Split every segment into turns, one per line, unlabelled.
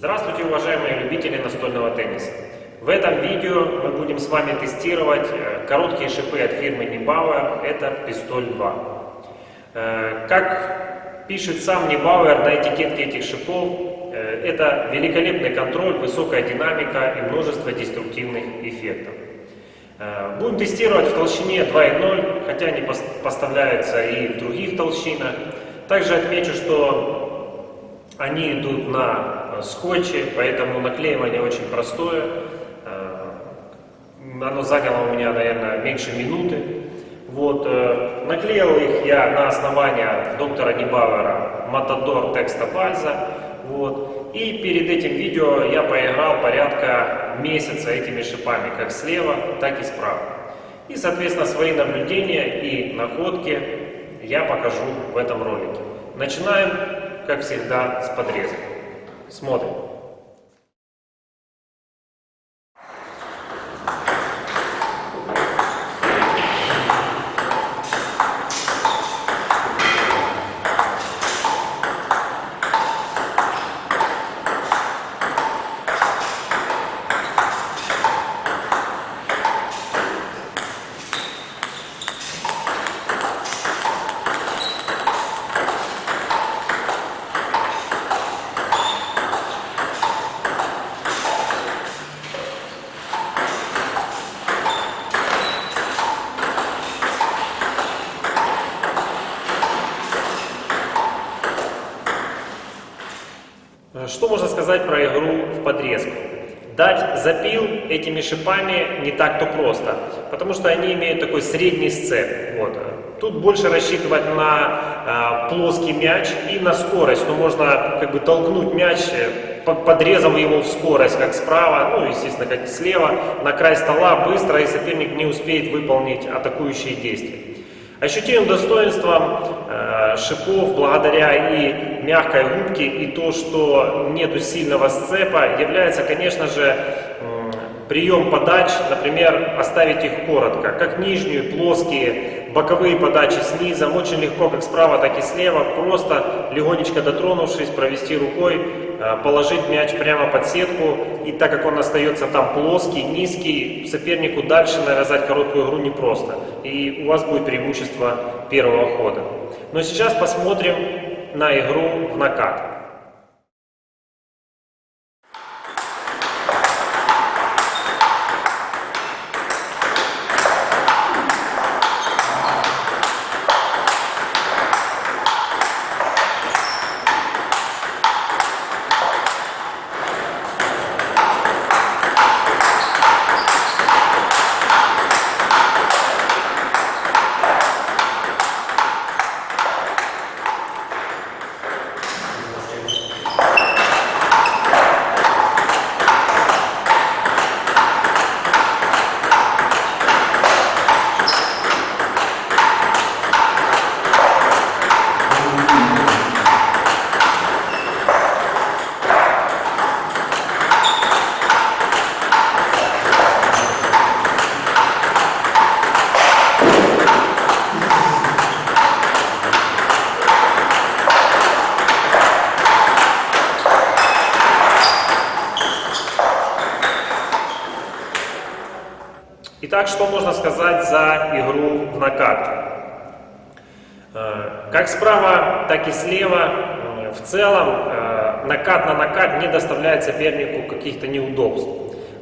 Здравствуйте, уважаемые любители настольного тенниса! В этом видео мы будем с вами тестировать короткие шипы от фирмы Neubauer, это Пистоль 2. Как пишет сам Neubauer на этикетке этих шипов, это великолепный контроль, высокая динамика и множество деструктивных эффектов. Будем тестировать в толщине 2,0, хотя они поставляются и в других толщинах. Также отмечу, что они идут на скотче, поэтому наклеивание очень простое. Оно заняло у меня, наверное, меньше минуты. Наклеил их я на основании доктора Neubauer Matador текста Бальза. И перед этим видео я поиграл порядка месяца этими шипами, как слева, так и справа. И, соответственно, свои наблюдения и находки я покажу в этом ролике. Начинаем, как всегда, с подреза. Смотрим. Что можно сказать про игру в подрезку? Дать запил этими шипами не так-то просто, потому что они имеют такой средний сцеп. Тут больше рассчитывать на плоский мяч и на скорость. Можно толкнуть мяч, подрезав его в скорость, как справа, естественно, как слева, на край стола быстро, и соперник не успеет выполнить атакующие действия. Ощутимым достоинством шипов, благодаря и мягкой губке, и то, что нету сильного сцепа, является, конечно же, прием подач, например, оставить их коротко, как нижнюю, плоские, боковые подачи снизу, очень легко, как справа, так и слева, просто легонечко дотронувшись, провести рукой, положить мяч прямо под сетку, и так как он остается там плоский, низкий, сопернику дальше навязать короткую игру непросто, и у вас будет преимущество первого хода. Но сейчас посмотрим на игру в нокат. Итак, что можно сказать за игру в нокат? Как справа, так и слева, в целом, нокат на нокат не доставляет сопернику каких-то неудобств.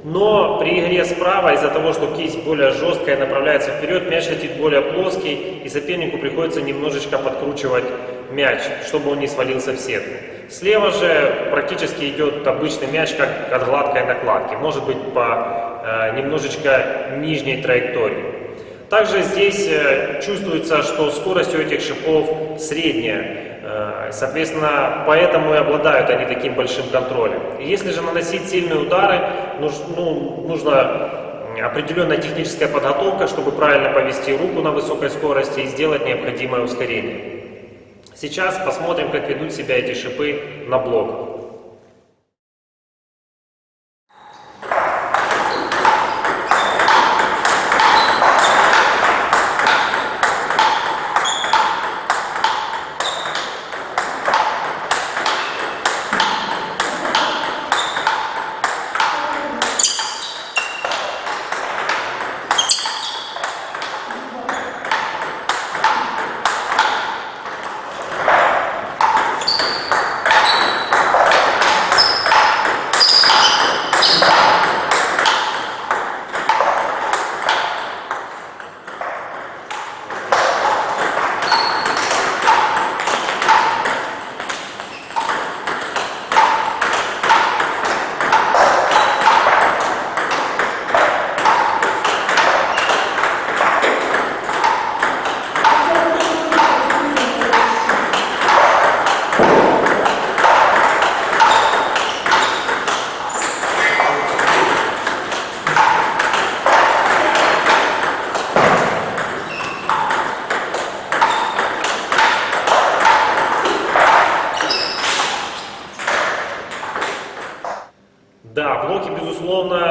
Но при игре справа, из-за того, что кисть более жесткая, направляется вперед, мяч летит более плоский, и сопернику приходится немножечко подкручивать мяч, чтобы он не свалился в сетку. Слева же практически идет обычный мяч, как от гладкой накладки, может быть по немножечко нижней траектории. Также здесь чувствуется, что скорость у этих шипов средняя, соответственно, поэтому и обладают они таким большим контролем. Если же наносить сильные удары, нужна определенная техническая подготовка, чтобы правильно повести руку на высокой скорости и сделать необходимое ускорение. Сейчас посмотрим, как ведут себя эти шипы на блоках.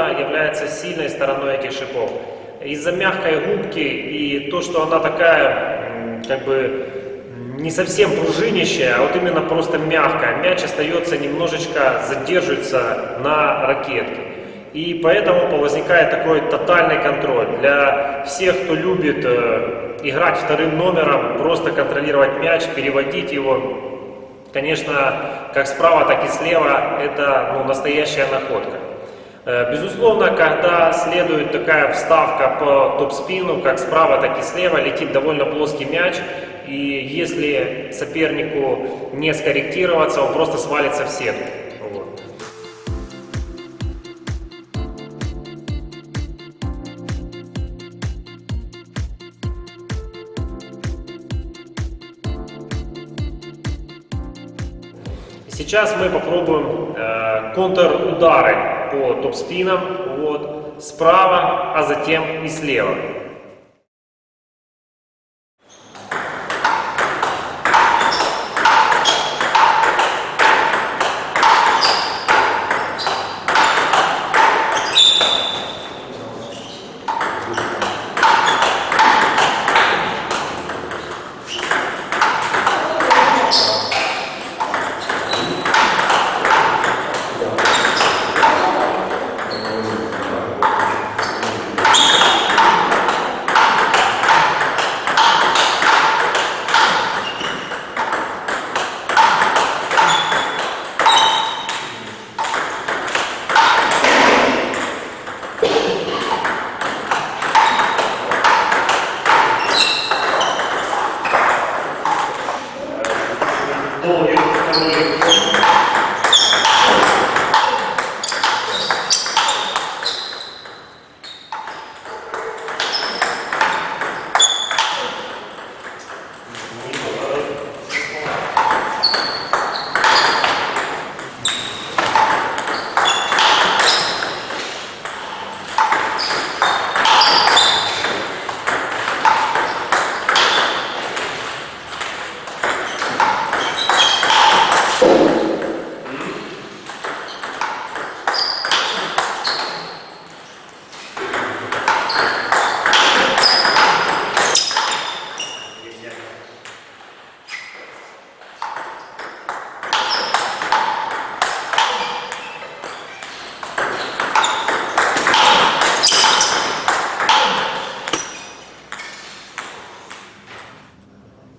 безусловно, является сильной стороной этих шипов. Из-за мягкой губки и то, что она такая, как бы, не совсем пружинищая, а вот именно просто мягкая, мяч остается немножечко, задерживается на ракетке. И поэтому возникает такой тотальный контроль. Для всех, кто любит играть вторым номером, просто контролировать мяч, переводить его, конечно, как справа, так и слева, это настоящая находка. Безусловно, когда следует такая вставка по топ-спину, как справа, так и слева, летит довольно плоский мяч, и если сопернику не скорректироваться, он просто свалится в сетку. Вот. Сейчас мы попробуем контрудары по топ-спинам, вот, справа, а затем и слева.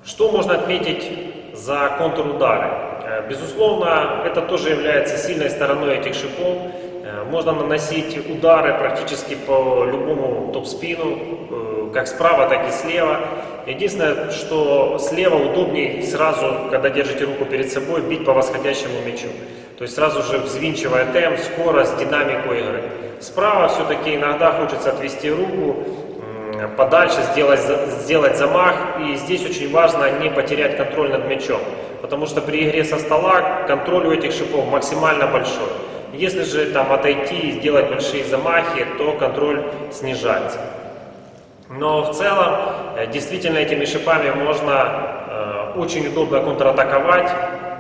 Что можно отметить за контрудары? Безусловно, это тоже является сильной стороной этих шипов. Можно наносить удары практически по любому топ-спину, как справа, так и слева. Единственное, что слева удобнее сразу, когда держите руку перед собой, бить по восходящему мячу. То есть сразу же взвинчивая темп, скорость, динамику игры. Справа все-таки иногда хочется отвести руку подальше, сделать замах. И здесь очень важно не потерять контроль над мячом. Потому что при игре со стола контроль у этих шипов максимально большой. Если же там отойти и сделать большие замахи, то контроль снижается. Но в целом, действительно, этими шипами можно очень удобно контратаковать,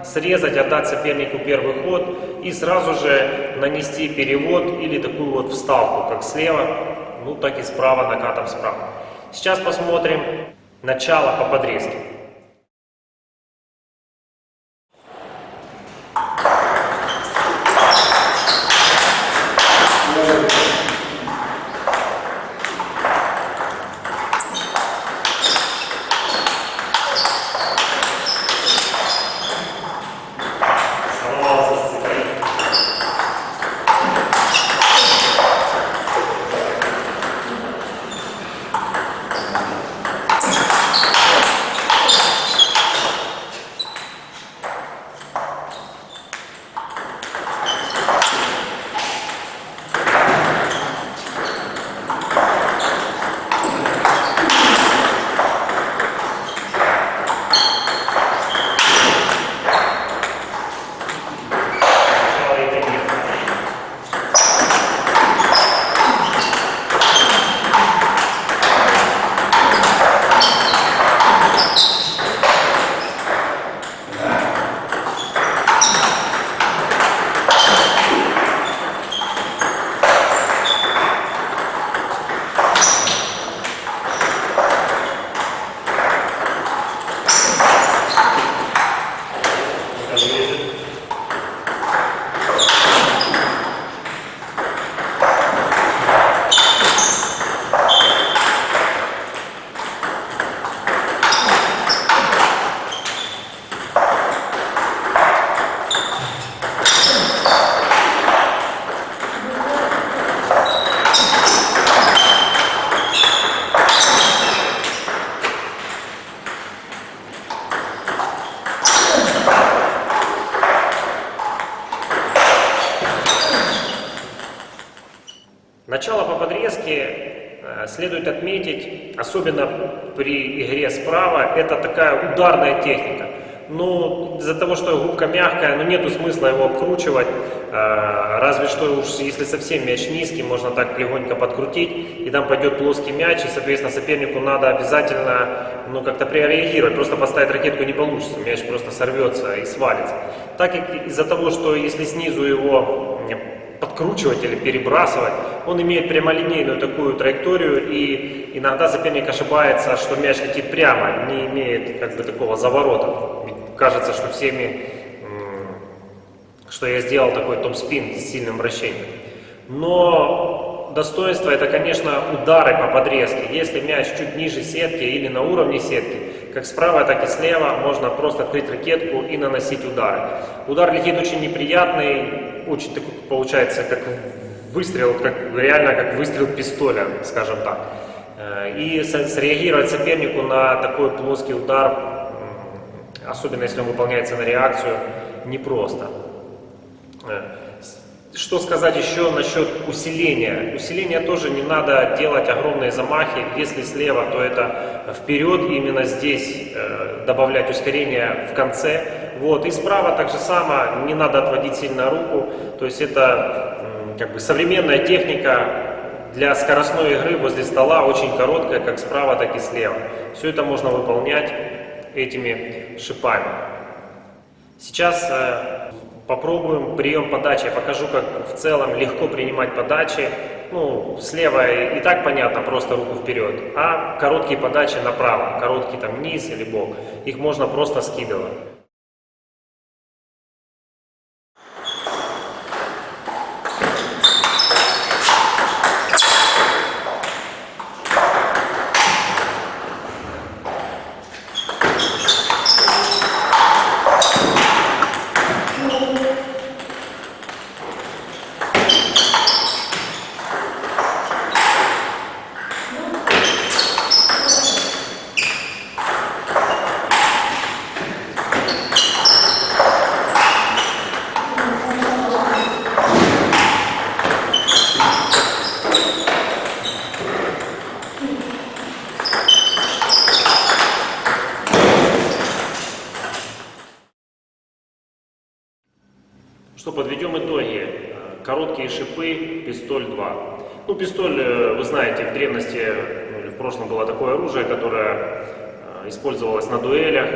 срезать, отдать сопернику первый ход и сразу же нанести перевод или такую вот вставку, как слева, ну так и справа, накатом справа. Сейчас посмотрим начало по подрезке. Начало по подрезке следует отметить, особенно при игре справа, это такая ударная техника. Но из-за того, что губка мягкая, нету смысла его обкручивать, разве что уж если совсем мяч низкий, можно так легонько подкрутить, и там пойдет плоский мяч, и, соответственно, сопернику надо обязательно как-то прореагировать, просто поставить ракетку не получится, мяч просто сорвется и свалится. Так как из-за того, что если снизу его подкручивать или перебрасывать, он имеет прямолинейную такую траекторию, и иногда соперник ошибается, что мяч летит прямо, не имеет такого заворота. Ведь кажется, что что я сделал такой топ-спин с сильным вращением. Но достоинство это, конечно, удары по подрезке. Если мяч чуть ниже сетки или на уровне сетки, как справа, так и слева, можно просто открыть ракетку и наносить удары. Удар летит очень неприятный, очень такой, получается, как выстрел, реально как выстрел пистоля, скажем так. И среагировать сопернику на такой плоский удар, особенно если он выполняется на реакцию, непросто. Что сказать еще насчет усиления? Усиление тоже не надо делать огромные замахи. Если слева, то это вперед, именно здесь добавлять ускорение в конце. И справа так же само, не надо отводить сильно руку. То есть это современная техника для скоростной игры возле стола, очень короткая, как справа, так и слева. Все это можно выполнять этими шипами. Сейчас попробуем прием подачи. Я покажу, как в целом легко принимать подачи. Слева и так понятно, просто руку вперед. А короткие подачи направо, короткий низ или бок, их можно просто скидывать. Что, подведем итоги. Короткие шипы, пистоль 2. Пистоль, вы знаете, в древности, или в прошлом было такое оружие, которое использовалось на дуэлях.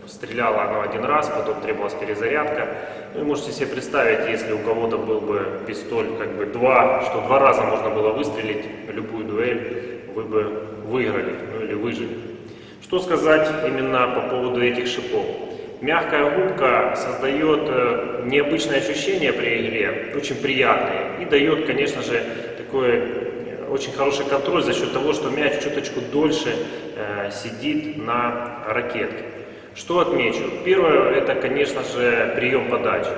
Стреляло оно один раз, потом требовалась перезарядка. И можете себе представить, если у кого-то был бы пистоль 2, что 2 раза можно было выстрелить любую дуэль, вы бы выиграли, или выжили. Что сказать именно по поводу этих шипов? Мягкая губка создает необычное ощущение при игре, очень приятное, и дает, конечно же, такой очень хороший контроль за счет того, что мяч чуточку дольше сидит на ракетке. Что отмечу? Первое, это, конечно же, прием подачи.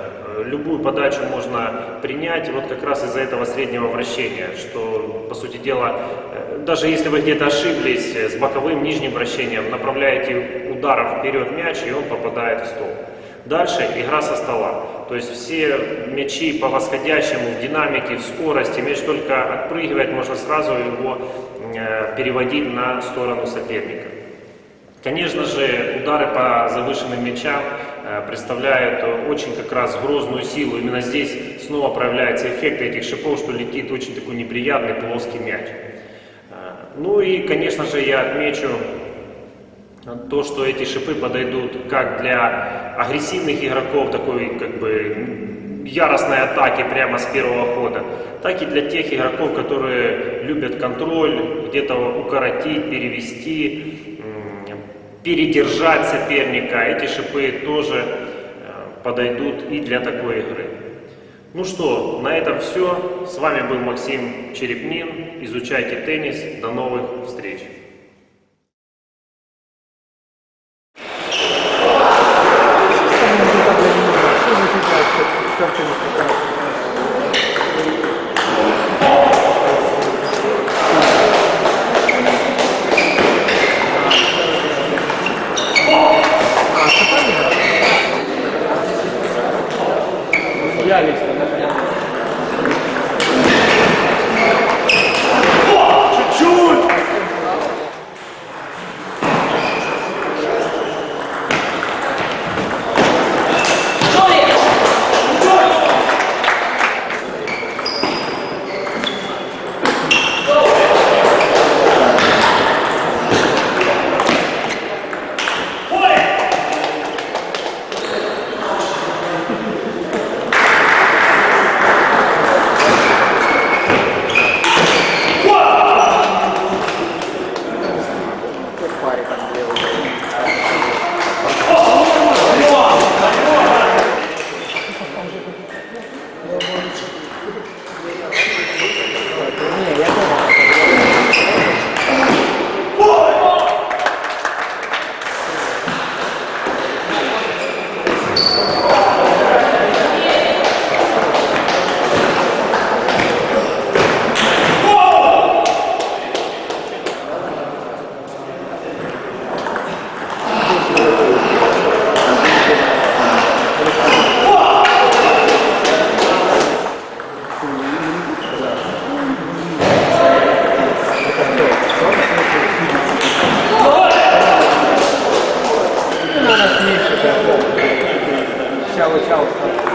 Любую подачу можно принять как раз из-за этого среднего вращения, что, по сути дела, даже если вы где-то ошиблись с боковым нижним вращением, направляете ударом вперед мяч, и он попадает в стол. Дальше игра со стола. То есть все мячи по восходящему, в динамике, в скорости, мяч только отпрыгивает, можно сразу его переводить на сторону соперника. Конечно же, удары по завышенным мячам представляют очень как раз грозную силу. Именно здесь снова проявляется эффект этих шипов, что летит очень такой неприятный плоский мяч. И, конечно же, я отмечу то, что эти шипы подойдут как для агрессивных игроков, такой яростной атаки прямо с первого хода, так и для тех игроков, которые любят контроль, где-то укоротить, перевести, передержать соперника. Эти шипы тоже подойдут и для такой игры. На этом все. С вами был Максим Черепнин. Изучайте теннис. До новых встреч.
Я лично. насмешка. Чао, чао.